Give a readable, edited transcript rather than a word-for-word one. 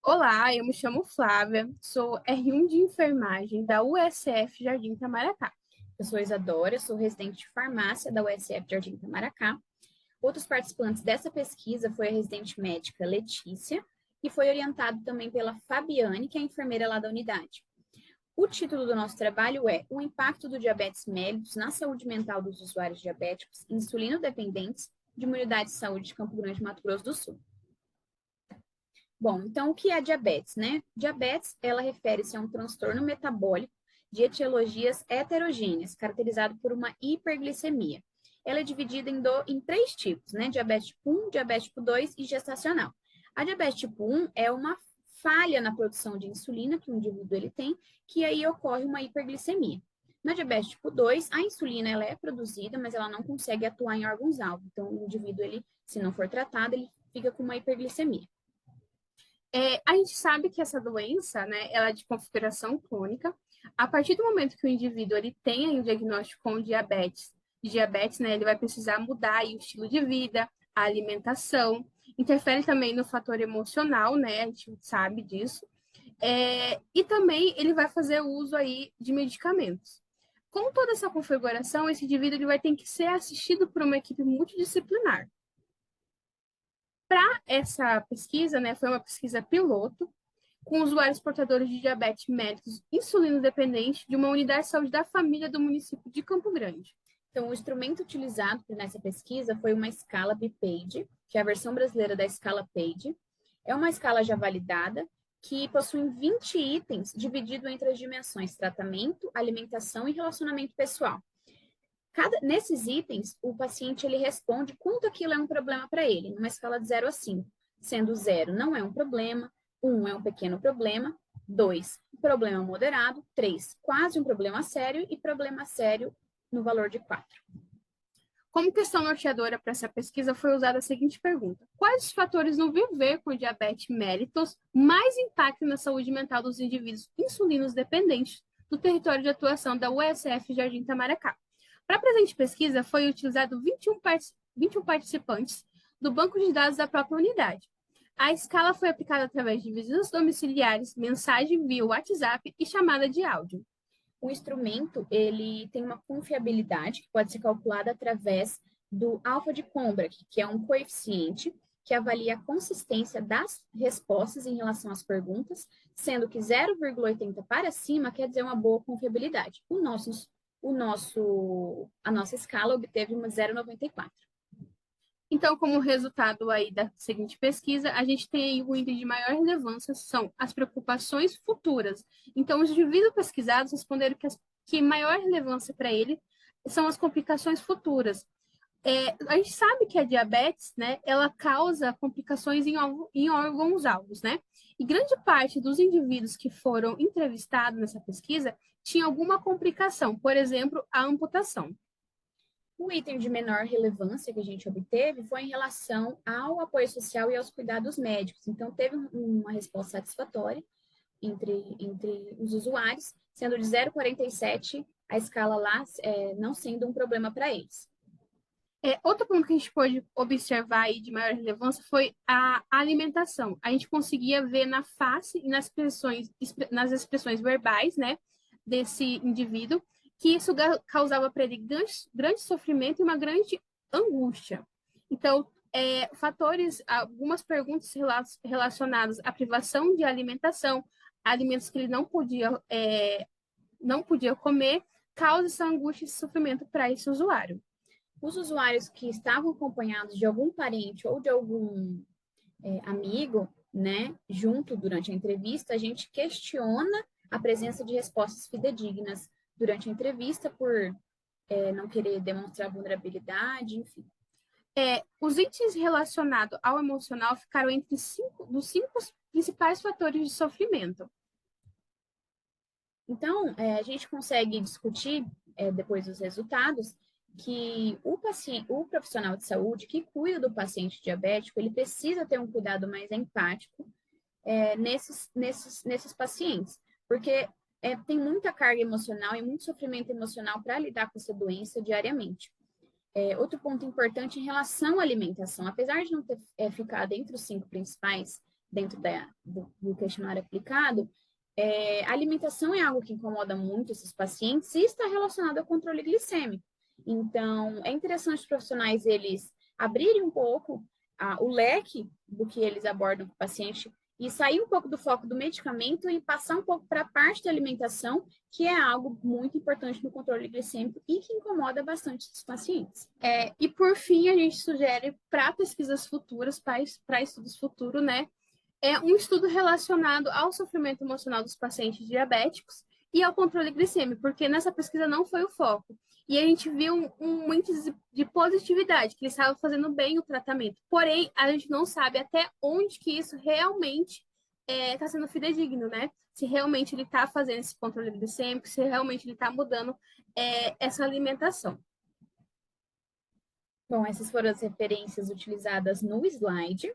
Olá, eu me chamo Flávia, sou R1 de enfermagem da USF Jardim Itamaracá. Eu sou Isadora, sou residente de farmácia da USF Jardim Itamaracá. Outros participantes dessa pesquisa foi a residente médica Letícia e foi orientado também pela Fabiane, que é enfermeira lá da unidade. O título do nosso trabalho é O impacto do diabetes mellitus na saúde mental dos usuários diabéticos insulino-dependentes de uma unidade de saúde de Campo Grande, Mato Grosso do Sul. Bom, então o que é diabetes, né? Diabetes, ela refere-se a um transtorno metabólico de etiologias heterogêneas, caracterizado por uma hiperglicemia. Ela é dividida em três tipos, né? Diabetes tipo 1, diabetes tipo 2 e gestacional. A diabetes tipo 1 é uma falha na produção de insulina que o indivíduo ele tem, que aí ocorre uma hiperglicemia. Na diabetes tipo 2, a insulina ela é produzida, mas ela não consegue atuar em órgãos-alvo. Então, o indivíduo, ele, se não for tratado, ele fica com uma hiperglicemia. A gente sabe que essa doença, né, ela é de configuração crônica. A partir do momento que o indivíduo ele tem o diagnóstico com diabetes, né, ele vai precisar mudar aí o estilo de vida, a alimentação, interfere também no fator emocional, né, a gente sabe disso. E também ele vai fazer uso aí de medicamentos. Com toda essa configuração, esse indivíduo ele vai ter que ser assistido por uma equipe multidisciplinar. Para essa pesquisa, né, foi uma pesquisa piloto, com usuários portadores de diabetes mellitus insulino-dependente de uma unidade de saúde da família do município de Campo Grande. Então, o instrumento utilizado nessa pesquisa foi uma escala BPAGE, que é a versão brasileira da escala PAGE. É uma escala já validada, que possui 20 itens dividido entre as dimensões tratamento, alimentação e relacionamento pessoal. Nesses itens, o paciente ele responde quanto aquilo é um problema para ele, numa escala de 0 a 5, sendo 0 não é um problema, 1 é um pequeno problema, 2, problema moderado, 3, quase um problema sério e problema sério no valor de 4. Como questão norteadora para essa pesquisa foi usada a seguinte pergunta: quais os fatores no viver com diabetes mellitus mais impactam na saúde mental dos indivíduos insulinos dependentes do território de atuação da USF Jardim Itamaracá? Para a presente pesquisa, foi utilizado 21 participantes do banco de dados da própria unidade. A escala foi aplicada através de visitas domiciliares, mensagem via WhatsApp e chamada de áudio. O instrumento ele tem uma confiabilidade que pode ser calculada através do alfa de Kombrach, que é um coeficiente que avalia a consistência das respostas em relação às perguntas, sendo que 0,80 para cima quer dizer uma boa confiabilidade. A nossa escala obteve uma 0,94. Então, como resultado aí da seguinte pesquisa, a gente tem aí o índice de maior relevância são as preocupações futuras. Então, os indivíduos pesquisados responderam que maior relevância para ele são as complicações futuras. A gente sabe que a diabetes, né, ela causa complicações em órgãos-alvos, né? E grande parte dos indivíduos que foram entrevistados nessa pesquisa tinha alguma complicação, por exemplo, a amputação. O item de menor relevância que a gente obteve foi em relação ao apoio social e aos cuidados médicos. Então, teve uma resposta satisfatória entre os usuários, sendo de 0,47 a escala lá não sendo um problema para eles. Outro ponto que a gente pode observar aí de maior relevância foi a alimentação. A gente conseguia ver na face e nas expressões verbais, né, desse indivíduo, que isso causava para ele grande sofrimento e uma grande angústia. Então, algumas perguntas relacionadas à privação de alimentação, alimentos que ele não podia comer, causa essa angústia e esse sofrimento para esse usuário. Os usuários que estavam acompanhados de algum parente ou de algum amigo, né, junto durante a entrevista, a gente questiona a presença de respostas fidedignas durante a entrevista por não querer demonstrar vulnerabilidade, enfim. Os itens relacionados ao emocional ficaram entre dos cinco principais fatores de sofrimento. Então, a gente consegue discutir, depois dos resultados, que o profissional de saúde que cuida do paciente diabético, ele precisa ter um cuidado mais empático nesses pacientes, porque tem muita carga emocional e muito sofrimento emocional para lidar com essa doença diariamente. Outro ponto importante em relação à alimentação, apesar de não ter ficado entre os 5 principais dentro do questionário aplicado, a alimentação é algo que incomoda muito esses pacientes e está relacionado ao controle glicêmico. Então, é interessante os profissionais eles abrirem um pouco o leque do que eles abordam com o paciente e sair um pouco do foco do medicamento e passar um pouco para a parte da alimentação, que é algo muito importante no controle glicêmico e que incomoda bastante os pacientes. E por fim, a gente sugere para pesquisas futuras, para estudos futuros, né? Um estudo relacionado ao sofrimento emocional dos pacientes diabéticos e ao controle glicêmico, porque nessa pesquisa não foi o foco. E a gente viu um índice de positividade, que eles estavam fazendo bem o tratamento. Porém, a gente não sabe até onde que isso realmente está sendo fidedigno, né? Se realmente ele está fazendo esse controle glicêmico, se realmente ele está mudando essa alimentação. Bom, essas foram as referências utilizadas no slide.